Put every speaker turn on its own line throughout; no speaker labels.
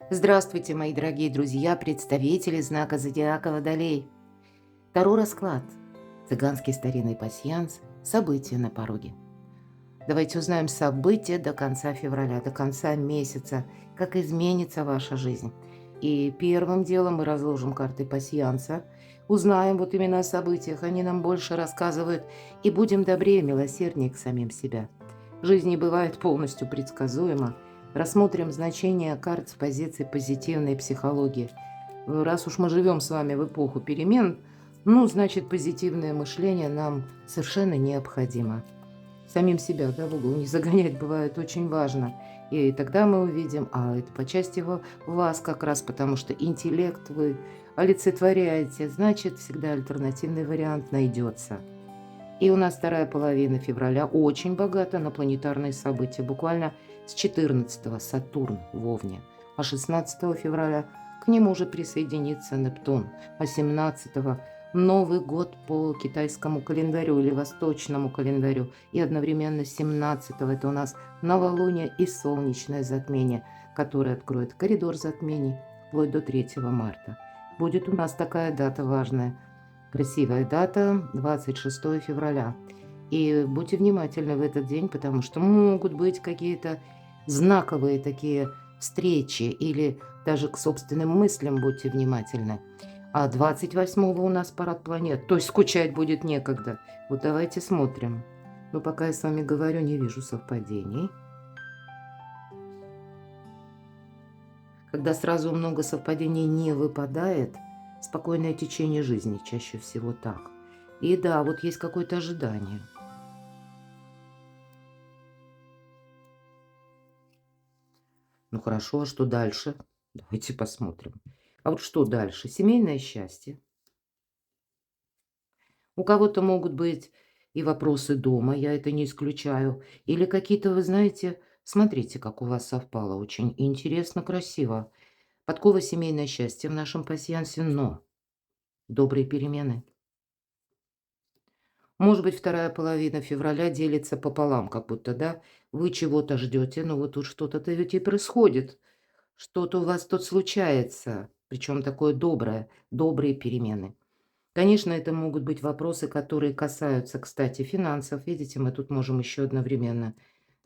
Здравствуйте, мои дорогие друзья, представители знака зодиака Водолей. Таро расклад. Цыганский старинный пасьянс. События на пороге. Давайте узнаем события до конца февраля, до конца месяца, как изменится ваша жизнь. И первым делом мы разложим карты пасьянса, узнаем вот именно о событиях, они нам больше рассказывают, и будем добрее, милосерднее к самим себя. Жизнь не бывает полностью предсказуема. Рассмотрим значение карт с позиции позитивной психологии. Раз уж мы живем с вами в эпоху перемен, ну, значит, позитивное мышление нам совершенно необходимо. Самим себя, да, в угол не загонять бывает очень важно. И тогда мы увидим, это по части вас как раз, потому что интеллект вы олицетворяете, значит, всегда альтернативный вариант найдется. И у нас вторая половина февраля очень богата на планетарные события. Буквально с 14-го Сатурн в Овне, а 16 февраля к нему уже присоединится Нептун, а 17-го Новый год по китайскому календарю или восточному календарю. И одновременно 17-го это у нас новолуние и солнечное затмение, которое откроет коридор затмений вплоть до 3 марта. Будет у нас такая дата важная. Красивая дата – 26 февраля. И будьте внимательны в этот день, потому что могут быть какие-то знаковые такие встречи или даже к собственным мыслям будьте внимательны. А 28-го у нас парад планет, то есть скучать будет некогда. Вот давайте смотрим. Но пока я с вами говорю, не вижу совпадений. Когда сразу много совпадений не выпадает, спокойное течение жизни чаще всего так. И да, вот есть какое-то ожидание. Ну хорошо, а что дальше? Давайте посмотрим. А вот что дальше? Семейное счастье. У кого-то могут быть и вопросы дома, я это не исключаю. Или какие-то, вы знаете, смотрите, как у вас совпало. Очень интересно, красиво. Подкова семейное счастье в нашем пасьянсе, но добрые перемены. Может быть, вторая половина февраля делится пополам, как будто, да? Вы чего-то ждете, но вот тут что-то-то ведь и происходит. Что-то у вас тут случается, причем такое доброе, добрые перемены. Конечно, это могут быть вопросы, которые касаются, кстати, финансов. Видите, мы тут можем еще одновременно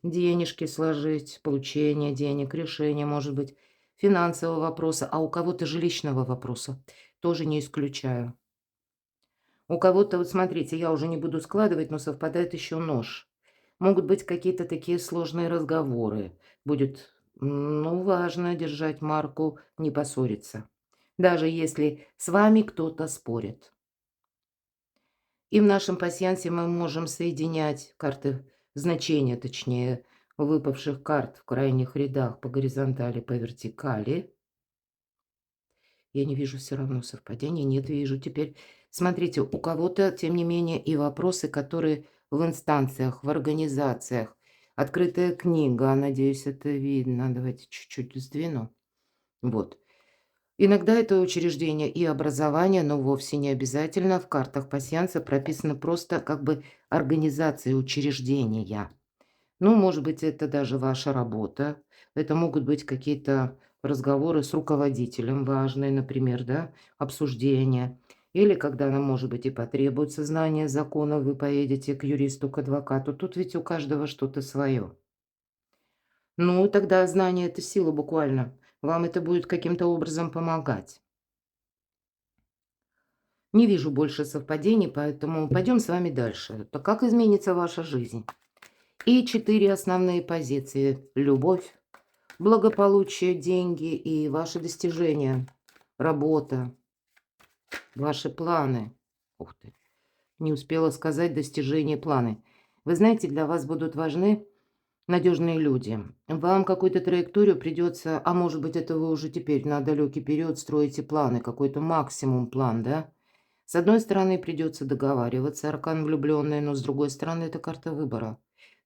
денежки сложить, получение денег, решение, может быть, финансового вопроса, а у кого-то жилищного вопроса. Тоже не исключаю. У кого-то, вот смотрите, я уже не буду складывать, но совпадает еще нож. Могут быть какие-то такие сложные разговоры. Будет, ну, важно держать марку, не поссориться. Даже если с вами кто-то спорит. И в нашем пасьянсе мы можем соединять карты, значения, точнее, выпавших карт в крайних рядах по горизонтали, по вертикали. Я не вижу все равно совпадения. Нет, вижу. Теперь смотрите, у кого-то, тем не менее, и вопросы, которые в инстанциях, в организациях. Открытая книга, надеюсь, это видно. Давайте чуть-чуть сдвину. Вот. Иногда это учреждение и образование, но вовсе не обязательно. В картах пасьянса прописано просто как бы организация учреждения. Ну, может быть, это даже ваша работа. Это могут быть какие-то разговоры с руководителем важные, например, да, обсуждения. Или когда нам, может быть, и потребуется знание закона, вы поедете к юристу, к адвокату. Тут ведь у каждого что-то свое. Ну, тогда знание– это сила буквально. Вам это будет каким-то образом помогать. Не вижу больше совпадений, поэтому пойдем с вами дальше. То как изменится ваша жизнь? И 4 основные позиции. Любовь, благополучие, деньги и ваши достижения, работа, ваши планы. Ух ты, не успела сказать достижения, планы. Вы знаете, для вас будут важны надежные люди. Вам какую-то траекторию придется, а может быть, это вы уже теперь на далекий период строите планы, какой-то максимум план, да? С одной стороны, придется договариваться, аркан влюбленный, но с другой стороны, это карта выбора.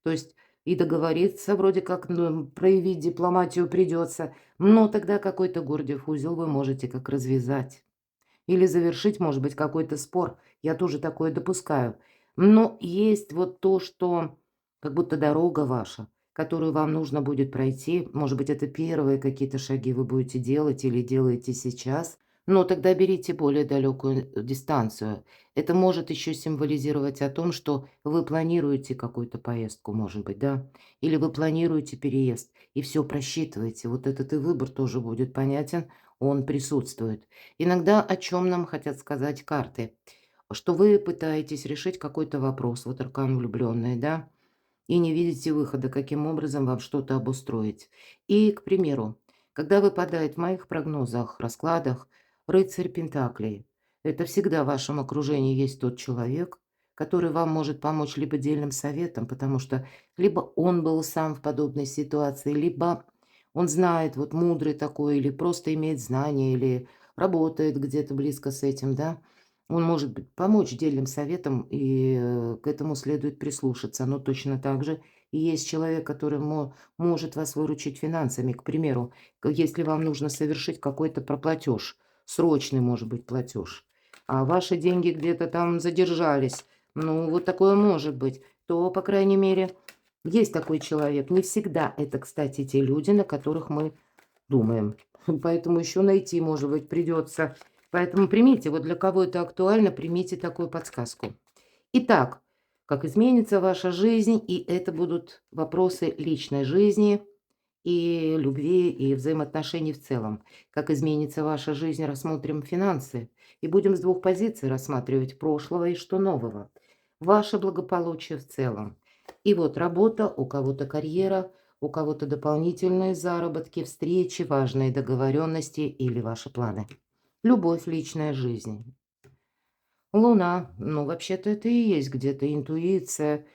То есть и договориться, вроде как, ну, проявить дипломатию придется, но тогда какой-то Гордиев узел вы можете как развязать. Или завершить, может быть, какой-то спор. Я тоже такое допускаю. Но есть вот то, что как будто дорога ваша. которую вам нужно будет пройти. Может быть, это первые какие-то шаги вы будете делать или делаете сейчас. Но тогда берите более далекую дистанцию. Это может еще символизировать о том, что вы планируете какую-то поездку, может быть, да? Или вы планируете переезд и все просчитываете. Вот этот и выбор тоже будет понятен, он присутствует. Иногда о чем нам хотят сказать карты? Что вы пытаетесь решить какой-то вопрос, вот аркан влюбленные, да, и не видите выхода, каким образом вам что-то обустроить. И, к примеру, когда выпадает в моих прогнозах, раскладах рыцарь Пентаклей, это всегда в вашем окружении есть тот человек, который вам может помочь либо дельным советом, потому что либо он был сам в подобной ситуации, либо он знает, вот мудрый такой, или просто имеет знания, или работает где-то близко с этим, да, он может помочь дельным советом, и к этому следует прислушаться. Но точно так же и есть человек, который может вас выручить финансами. К примеру, если вам нужно совершить какой-то проплатеж, срочный может быть платеж, а ваши деньги где-то там задержались, ну вот такое может быть, то, по крайней мере, есть такой человек. Не всегда это, кстати, те люди, на которых мы думаем. Поэтому еще найти, может быть, придется. Поэтому примите, вот для кого это актуально, примите такую подсказку. Итак, как изменится ваша жизнь, и это будут вопросы личной жизни и любви, и взаимоотношений в целом. Как изменится ваша жизнь, рассмотрим финансы. И будем с двух позиций рассматривать прошлого и что нового. Ваше благополучие в целом. И вот работа, у кого-то карьера, у кого-то дополнительные заработки, встречи, важные договоренности или ваши планы. Любовь, личная жизнь. Луна, ну, вообще-то это и есть где-то интуиция,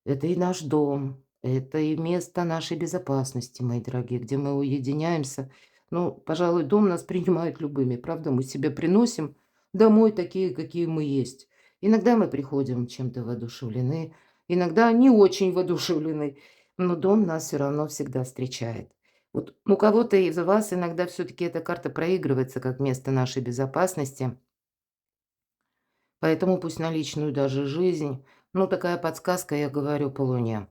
это и наш дом, это и место нашей безопасности, мои дорогие, где мы уединяемся. Ну, пожалуй, дом нас принимает любыми, правда? Мы себе приносим домой такие, какие мы есть. Иногда мы приходим чем-то воодушевлены, иногда не очень воодушевлены, но дом нас все равно всегда встречает. Вот у кого-то из вас иногда все-таки эта карта проигрывается как место нашей безопасности, поэтому пусть на личную даже жизнь, ну, такая подсказка, я говорю, по Луне.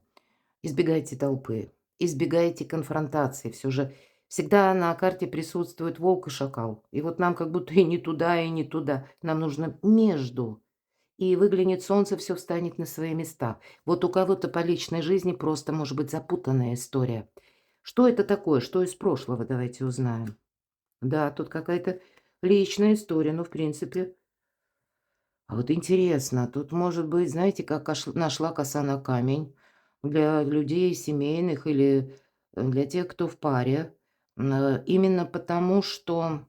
Избегайте толпы, избегайте конфронтации. Все же всегда на карте присутствует волк и шакал. И вот нам как будто и не туда, и не туда. Нам нужно между. И выглянет солнце, все встанет на свои места. Вот у кого-то по личной жизни просто может быть запутанная история. Что это такое? Что из прошлого? Давайте узнаем. Да, тут какая-то личная история, но в принципе. А вот интересно, тут может быть, знаете, как нашла коса на камень для людей семейных или для тех, кто в паре. Именно потому, что,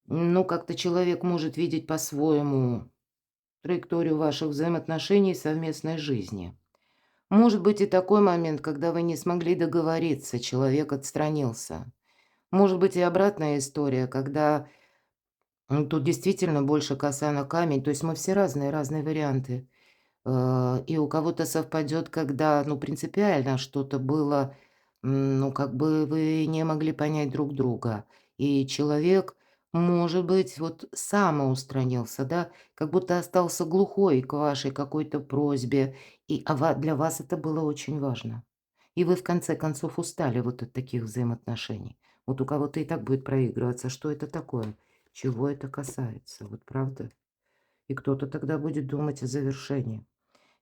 ну, как-то человек может видеть по-своему траекторию ваших взаимоотношений и совместной жизни. Может быть и такой момент, когда вы не смогли договориться, человек отстранился. Может быть и обратная история, когда тут действительно больше коса на камень. То есть мы все разные, разные варианты. И у кого-то совпадет, когда, ну, принципиально что-то было, ну, как бы вы не могли понять друг друга. И человек, может быть, вот самоустранился, да, как будто остался глухой к вашей какой-то просьбе, и для вас это было очень важно. И вы в конце концов устали вот от таких взаимоотношений. Вот у кого-то и так будет проигрываться, что это такое, чего это касается, вот правда? И кто-то тогда будет думать о завершении.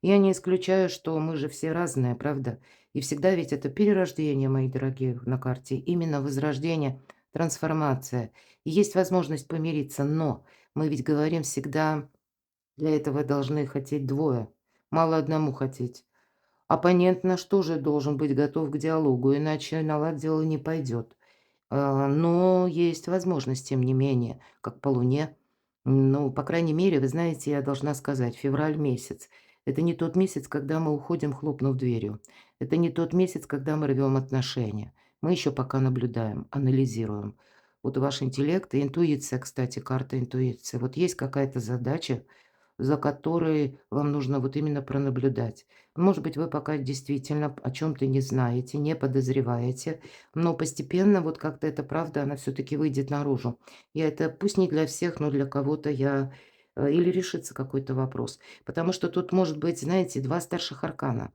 Я не исключаю, что мы же все разные, правда? И всегда ведь это перерождение, мои дорогие, на карте. Именно возрождение, трансформация. И есть возможность помириться, но мы ведь говорим всегда, для этого должны хотеть двое. Мало одному хотеть. Оппонент наш тоже должен быть готов к диалогу, иначе на лад дело не пойдет. Но есть возможность, тем не менее, как по Луне. Ну, по крайней мере, вы знаете, я должна сказать, февраль месяц. Это не тот месяц, когда мы уходим, хлопнув дверью. Это не тот месяц, когда мы рвем отношения. Мы еще пока наблюдаем, анализируем. Вот ваш интеллект и интуиция, кстати, карта интуиции. Вот есть какая-то задача, за которой вам нужно вот именно пронаблюдать. Может быть, вы пока действительно о чем-то не знаете, не подозреваете, но постепенно вот как-то эта правда, она все-таки выйдет наружу. И это пусть не для всех, но для кого-то или решится какой-то вопрос. Потому что тут может быть, знаете, два старших аркана.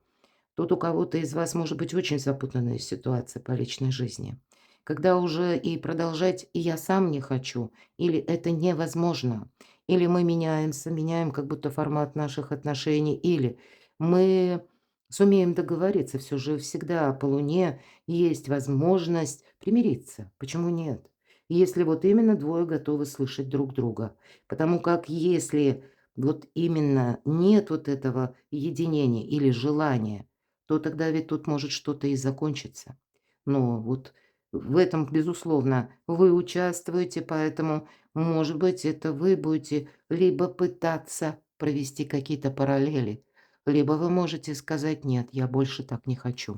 Тут у кого-то из вас может быть очень запутанная ситуация по личной жизни, когда уже и продолжать "и я сам не хочу", или "это невозможно", или мы меняемся, меняем как будто формат наших отношений, или мы сумеем договориться. Все же всегда по Луне есть возможность примириться. Почему нет? Если вот именно двое готовы слышать друг друга. Потому как если вот именно нет вот этого единения или желания, то тогда ведь тут может что-то и закончиться. Но вот в этом, безусловно, вы участвуете, поэтому, может быть, это вы будете либо пытаться провести какие-то параллели, либо вы можете сказать: "Нет, я больше так не хочу".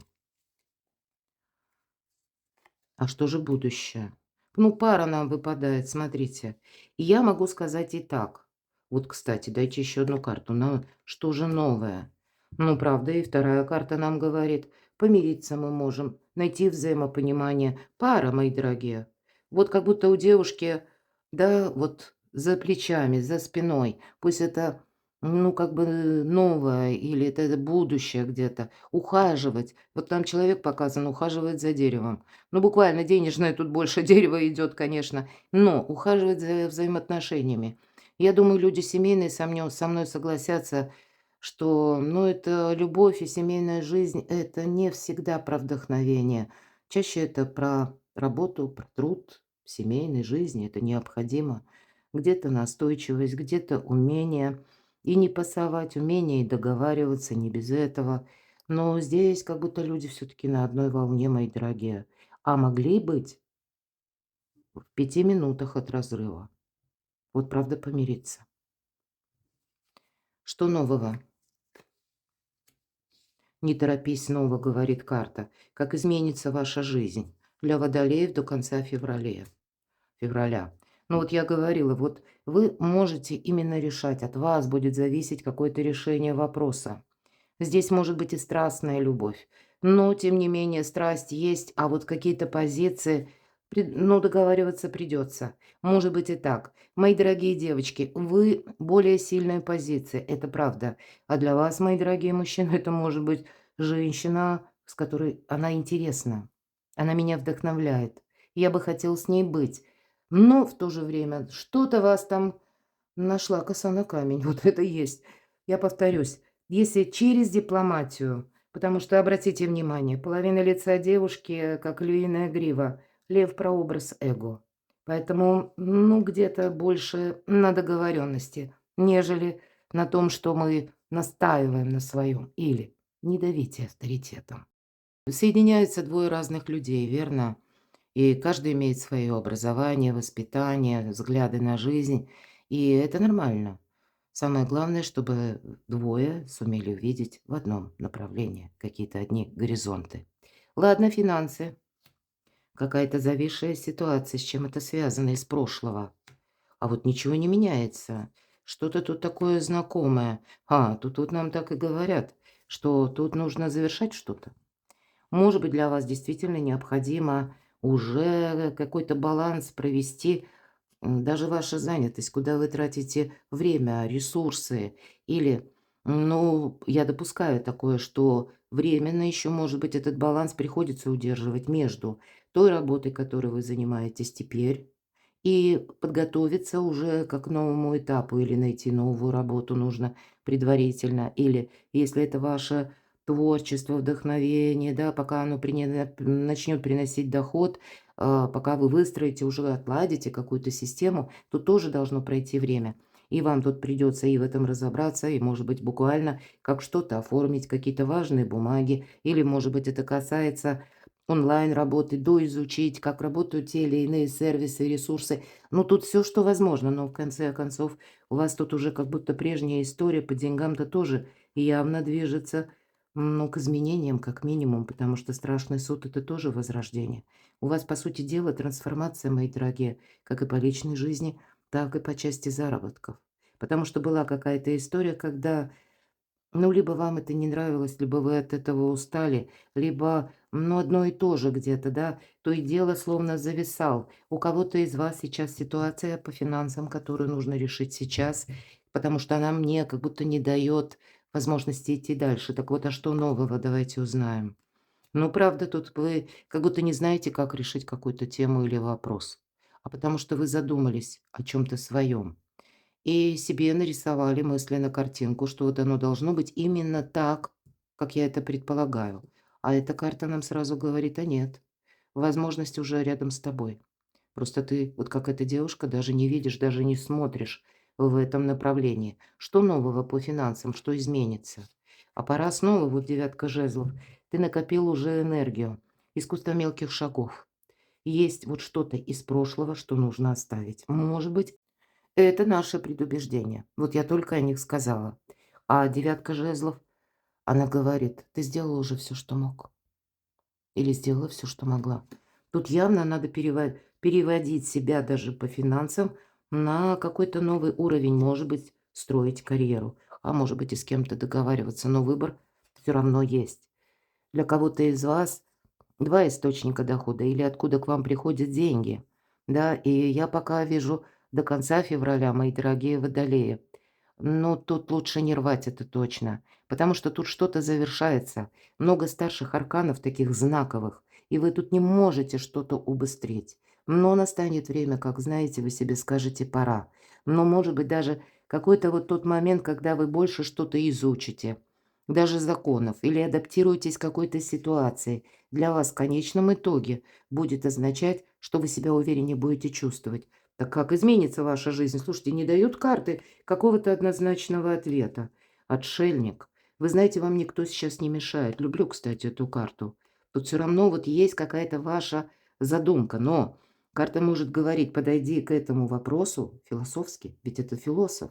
А что же будущее? Ну, пара нам выпадает, смотрите. И я могу сказать и так. Вот, кстати, дайте еще одну карту. Ну, что же новое? Ну, правда, и вторая карта нам говорит, помириться мы можем, найти взаимопонимание. Пара, мои дорогие. Вот как будто у девушки, да, вот за плечами, за спиной, пусть это, ну, как бы новое или это будущее где-то, ухаживать. Вот там человек показан, ухаживает за деревом. Ну, буквально денежное тут больше дерева идет, конечно, но ухаживать за взаимоотношениями. Я думаю, люди семейные со мной согласятся, что, ну, это любовь и семейная жизнь - это не всегда про вдохновение. Чаще это про работу, про труд в семейной жизни. Это необходимо. Где-то настойчивость, где-то умение и не пасовать, умение и договариваться, не без этого. Но здесь как будто люди все-таки на одной волне, мои дорогие. А могли быть в 5 минутах от разрыва. Вот правда помириться. Что нового? Не торопись снова, говорит карта. Как изменится ваша жизнь для водолеев до конца февраля. Ну вот я говорила, вот вы можете именно решать, от вас будет зависеть какое-то решение вопроса. Здесь может быть и страстная любовь, но тем не менее страсть есть, а вот какие-то позиции, ну, договариваться придется. Может быть и так. Мои дорогие девочки, вы более сильная позиция, это правда. А для вас, мои дорогие мужчины, это может быть женщина, с которой она интересна. Она меня вдохновляет. Я бы хотел с ней быть. Но в то же время что-то вас там нашла коса на камень. Вот это есть. Я повторюсь. Если через дипломатию, потому что, обратите внимание, половина лица девушки, как львиная грива, лев прообраз эго. Поэтому, ну, где-то больше на договоренности, нежели на том, что мы настаиваем на своем. Или не давите авторитетом. Соединяются двое разных людей, верно? И каждый имеет свое образование, воспитание, взгляды на жизнь. И это нормально. Самое главное, чтобы двое сумели увидеть в одном направлении какие-то одни горизонты. Ладно, финансы. Какая-то зависшая ситуация, с чем это связано из прошлого. А вот ничего не меняется. Что-то тут такое знакомое. Тут нам так и говорят, что тут нужно завершать что-то. Может быть, для вас действительно необходимо уже какой-то баланс провести, даже ваша занятость, куда вы тратите время, ресурсы. Или, ну, я допускаю такое, что временно еще, может быть, этот баланс приходится удерживать между той работой, которой вы занимаетесь теперь, и подготовиться уже как к новому этапу или найти новую работу нужно предварительно. Или если это ваше творчество, вдохновение, да, пока оно начнет приносить доход, пока вы выстроите, уже отладите какую-то систему, то тоже должно пройти время. И вам тут придется и в этом разобраться, и, может быть, буквально как что-то оформить, какие-то важные бумаги, или, может быть, это касается онлайн-работы, доизучить, как работают те или иные сервисы, ресурсы. Ну, тут все, что возможно, но в конце концов у вас тут уже как будто прежняя история по деньгам-то тоже явно движется, ну, к изменениям как минимум, потому что страшный суд - это тоже возрождение. У вас, по сути дела, трансформация, мои дорогие, как и по личной жизни, так и по части заработков. Потому что была какая-то история, когда, ну, либо вам это не нравилось, либо вы от этого устали, либо, ну, одно и то же где-то, да, то и дело словно зависал. У кого-то из вас сейчас ситуация по финансам, которую нужно решить сейчас, потому что она мне как будто не дает возможности идти дальше. Так вот, а что нового, давайте узнаем. Ну, правда, тут вы как будто не знаете, как решить какую-то тему или вопрос, а потому что вы задумались о чем-то своем и себе нарисовали мысленно картинку, что вот оно должно быть именно так, как я это предполагаю. А эта карта нам сразу говорит: а нет, возможность уже рядом с тобой. Просто ты, вот как эта девушка, даже не видишь, даже не смотришь в этом направлении. Что нового по финансам, что изменится? А пора снова, вот девятка жезлов, ты накопил уже энергию, искусство мелких шагов. Есть вот что-то из прошлого, что нужно оставить. Может быть, это наше предубеждение. Вот я только о них сказала. А девятка жезлов, она говорит: ты сделал уже все, что мог. Или сделала все, что могла. Тут явно надо переводить себя даже по финансам на какой-то новый уровень. Может быть, строить карьеру, а может быть и с кем-то договариваться, но выбор все равно есть. Для кого-то из вас 2 источника дохода или откуда к вам приходят деньги. Да, и я пока вижу до конца февраля, мои дорогие водолеи. Но тут лучше не рвать, это точно, потому что тут что-то завершается. Много старших арканов, таких знаковых, и вы тут не можете что-то убыстрить. Но настанет время, как знаете, вы себе скажете: «Пора». Но, может быть, даже какой-то вот тот момент, когда вы больше что-то изучите, даже законов, или адаптируетесь к какой-то ситуации, для вас в конечном итоге будет означать, что вы себя увереннее будете чувствовать. Так как изменится ваша жизнь? Слушайте, не дают карты какого-то однозначного ответа. Отшельник. Вы знаете, вам никто сейчас не мешает. Люблю, кстати, эту карту. Тут все равно вот есть какая-то ваша задумка, но карта может говорить: подойди к этому вопросу философски, ведь это философ.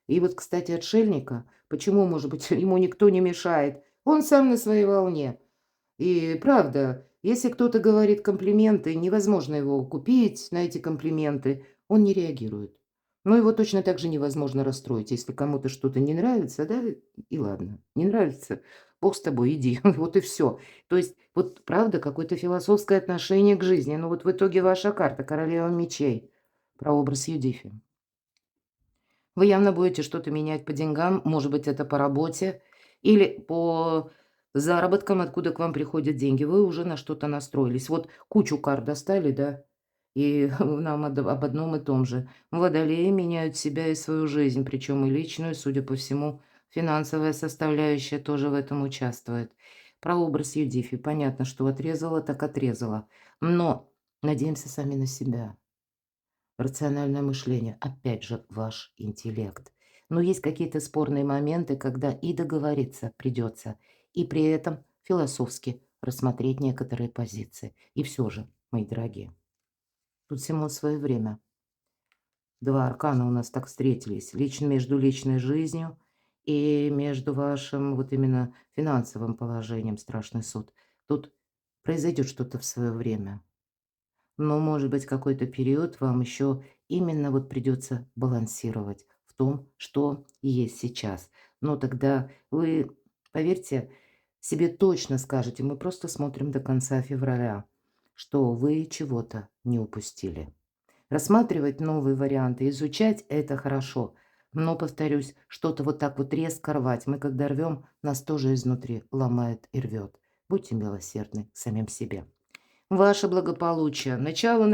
И вот, кстати, отшельника, почему, может быть, ему никто не мешает? Он сам на своей волне. И правда, если кто-то говорит комплименты, невозможно его купить на эти комплименты, он не реагирует. Но его точно так же невозможно расстроить. Если кому-то что-то не нравится, да, и ладно, не нравится, бог с тобой, иди, вот и все. То есть, вот правда, какое-то философское отношение к жизни. Но вот в итоге ваша карта, королева мечей, прообраз Юдифи. Вы явно будете что-то менять по деньгам, может быть, это по работе или по заработкам, откуда к вам приходят деньги. Вы уже на что-то настроились. Вот кучу карт достали, да, и нам об одном и том же. Водолеи меняют себя и свою жизнь, причем и личную, судя по всему, финансовая составляющая тоже в этом участвует. Прообраз Юдифи. Понятно, что отрезала, так отрезала. Но надеемся сами на себя. Рациональное мышление, опять же, ваш интеллект. Но есть какие-то спорные моменты, когда и договориться придется, и при этом философски рассмотреть некоторые позиции. И все же, мои дорогие, тут всему свое время. Два аркана у нас так встретились. Лично между личной жизнью и между вашим вот именно финансовым положением, страшный суд. Тут произойдет что-то в свое время. Но, может быть, какой-то период вам еще именно вот придется балансировать в том, что есть сейчас. Но тогда вы, поверьте, себе точно скажете: мы просто смотрим до конца февраля, что вы чего-то не упустили. Рассматривать новые варианты, изучать — это хорошо. Но, повторюсь, что-то вот так вот резко рвать, мы когда рвем, нас тоже изнутри ломает и рвет. Будьте милосердны к самим себе. Ваше благополучие. Начало.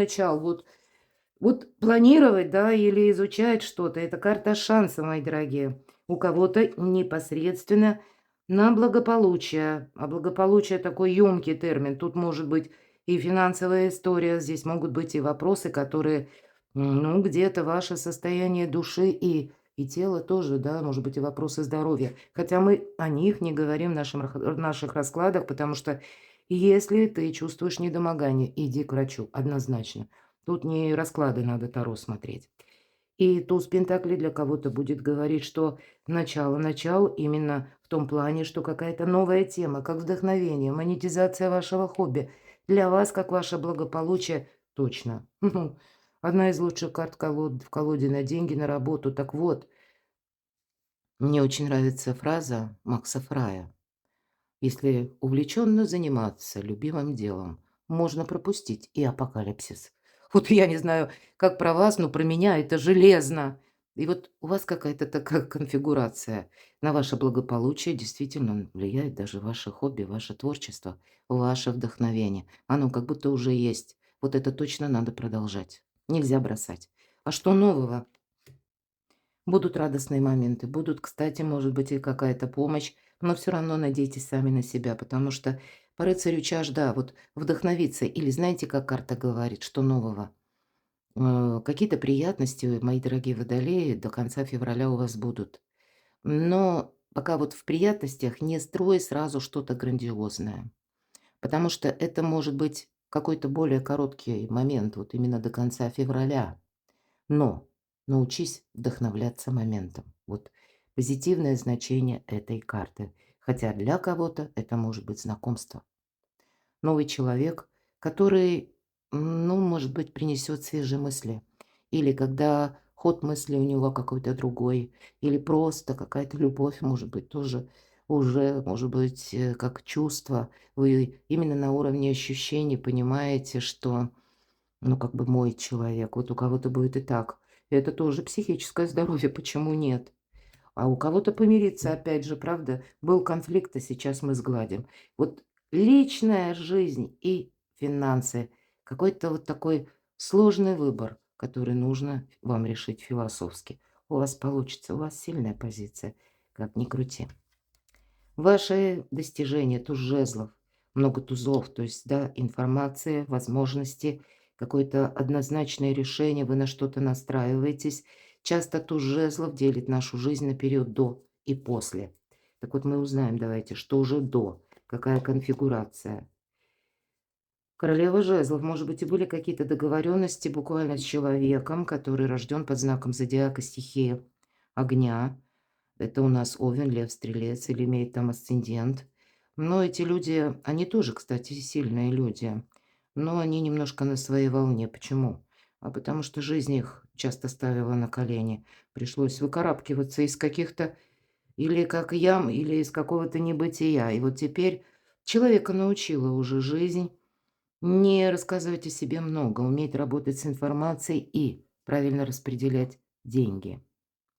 Вот планировать, да, или изучать что-то — это карта шанса, мои дорогие. У кого-то непосредственно на благополучие. А благополучие — такой ёмкий термин. Тут может быть и финансовая история, здесь могут быть и вопросы, которые, ну, где-то ваше состояние души и тела тоже, да, может быть, и вопросы здоровья. Хотя мы о них не говорим в наших раскладах, потому что если ты чувствуешь недомогание, иди к врачу, однозначно. Тут не расклады надо Таро смотреть. И туз пентаклей для кого-то будет говорить, что начало именно в том плане, что какая-то новая тема, как вдохновение, монетизация вашего хобби. Для вас, как ваше благополучие, точно. Одна из лучших карт в колоде на деньги, на работу. Так вот, мне очень нравится фраза Макса Фрая. Если увлеченно заниматься любимым делом, можно пропустить и апокалипсис. Вот я не знаю, как про вас, но про меня это железно. И вот у вас какая-то такая конфигурация. На ваше благополучие действительно влияет даже ваше хобби, ваше творчество, ваше вдохновение. Оно как будто уже есть. Вот это точно надо продолжать. Нельзя бросать. А что нового? Будут радостные моменты, будут, кстати, может быть, и какая-то помощь, но все равно надейтесь сами на себя, потому что по рыцарю чаш, да, вот вдохновиться, или знаете, как карта говорит, что нового? Какие-то приятности, мои дорогие водолеи, до конца февраля у вас будут. Но пока вот в приятностях не строй сразу что-то грандиозное, потому что это может быть какой-то более короткий момент, вот именно до конца февраля. Но научись вдохновляться моментом. Вот позитивное значение этой карты. Хотя для кого-то это может быть знакомство. Новый человек, который, ну, может быть, принесет свежие мысли. Или когда ход мысли у него какой-то другой. Или просто какая-то любовь, может быть, тоже уже, может быть, как чувство. Вы именно на уровне ощущений понимаете, что ну, как бы мой человек. Вот у кого-то будет и так. Это тоже психическое здоровье, почему нет? А у кого-то помириться, опять же, правда? Был конфликт, а сейчас мы сгладим. Вот личная жизнь и финансы. Какой-то вот такой сложный выбор, который нужно вам решить философски. У вас получится, у вас сильная позиция, как ни крути. Ваши достижения, туз жезлов, много тузов, то есть, да, информация, возможности, какое-то однозначное решение, вы на что-то настраиваетесь. Часто туз жезлов делит нашу жизнь на период до и после. Так вот, мы узнаем, давайте, что уже до, какая конфигурация. Королева жезлов, может быть, и были какие-то договоренности буквально с человеком, который рожден под знаком зодиака стихии огня. Это у нас Овен, Лев, Стрелец или имеет там асцендент. Но эти люди, они тоже, кстати, сильные люди, но они немножко на своей волне. Почему? А потому что жизнь их часто ставила на колени. Пришлось выкарабкиваться из каких-то или как ям, или из какого-то небытия. И вот теперь человека научила уже жизнь не рассказывать о себе много, уметь работать с информацией и правильно распределять деньги.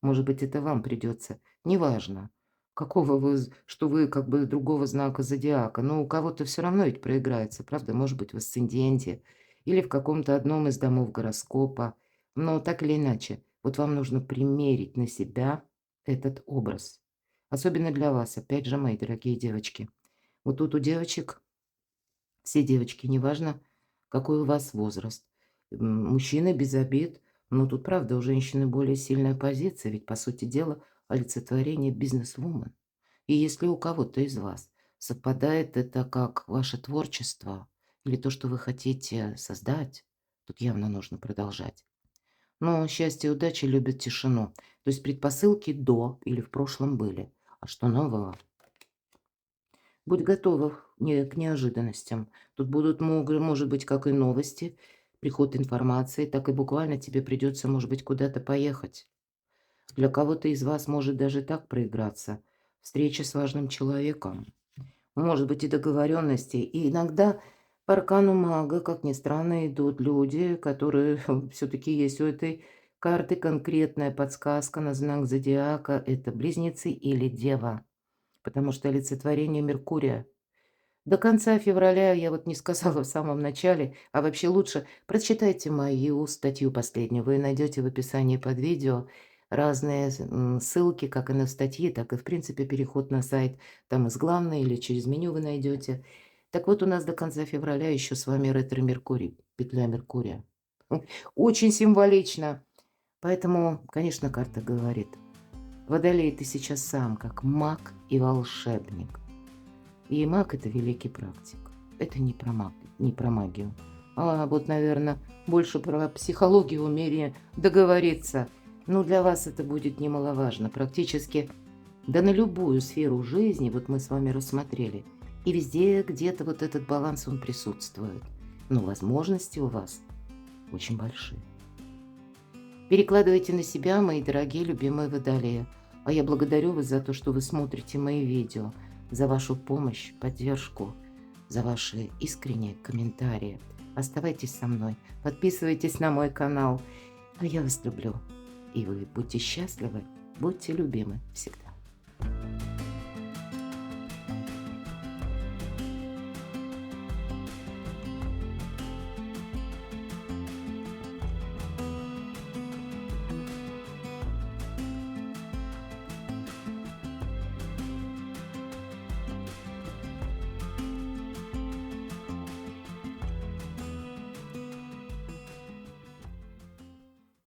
Может быть, это вам придется. Неважно, какого вы, что вы как бы другого знака зодиака, но у кого-то все равно ведь проиграется, правда? Может быть, в асценденте или в каком-то одном из домов гороскопа. Но так или иначе, вот вам нужно примерить на себя этот образ. Особенно для вас, опять же, мои дорогие девочки. Вот тут у девочек, все девочки, неважно, какой у вас возраст. Мужчины без обид, но тут, правда, у женщины более сильная позиция, ведь, по сути дела, олицетворение бизнес-вумен. И если у кого-то из вас совпадает это как ваше творчество или то, что вы хотите создать, тут явно нужно продолжать. Но счастье и удача любят тишину. То есть предпосылки до или в прошлом были. А что нового? Будь готова к неожиданностям. Тут будут, может быть, как и новости, приход информации, так и буквально тебе придется, может быть, куда-то поехать. Для кого-то из вас может даже так проиграться. Встреча с важным человеком. Может быть, и договоренности. И иногда по аркану мага, как ни странно, идут люди, которые все-таки есть у этой карты конкретная подсказка на знак зодиака. Это близнецы или дева. Потому что олицетворение Меркурия. До конца февраля я вот не сказала в самом начале, а вообще лучше прочитайте мою статью последнюю. Вы найдете в описании под видео разные ссылки, как и на статьи, так и, в принципе, переход на сайт. Там из главной или через меню вы найдете. Так вот, у нас до конца февраля еще с вами ретро-Меркурий, петля Меркурия. Очень символично. Поэтому, конечно, карта говорит. Водолей, ты сейчас сам как маг и волшебник. И маг – это великий практик. Это не про магию. А вот, наверное, больше про психологию, умение договориться. Ну, для вас это будет немаловажно. Практически, да на любую сферу жизни, вот мы с вами рассмотрели. И везде где-то вот этот баланс, он присутствует. Но возможности у вас очень большие. Перекладывайте на себя, мои дорогие, любимые водолеи. А я благодарю вас за то, что вы смотрите мои видео, за вашу помощь, поддержку, за ваши искренние комментарии. Оставайтесь со мной, подписывайтесь на мой канал. А я вас люблю и вы будьте счастливы, будьте любимы всегда.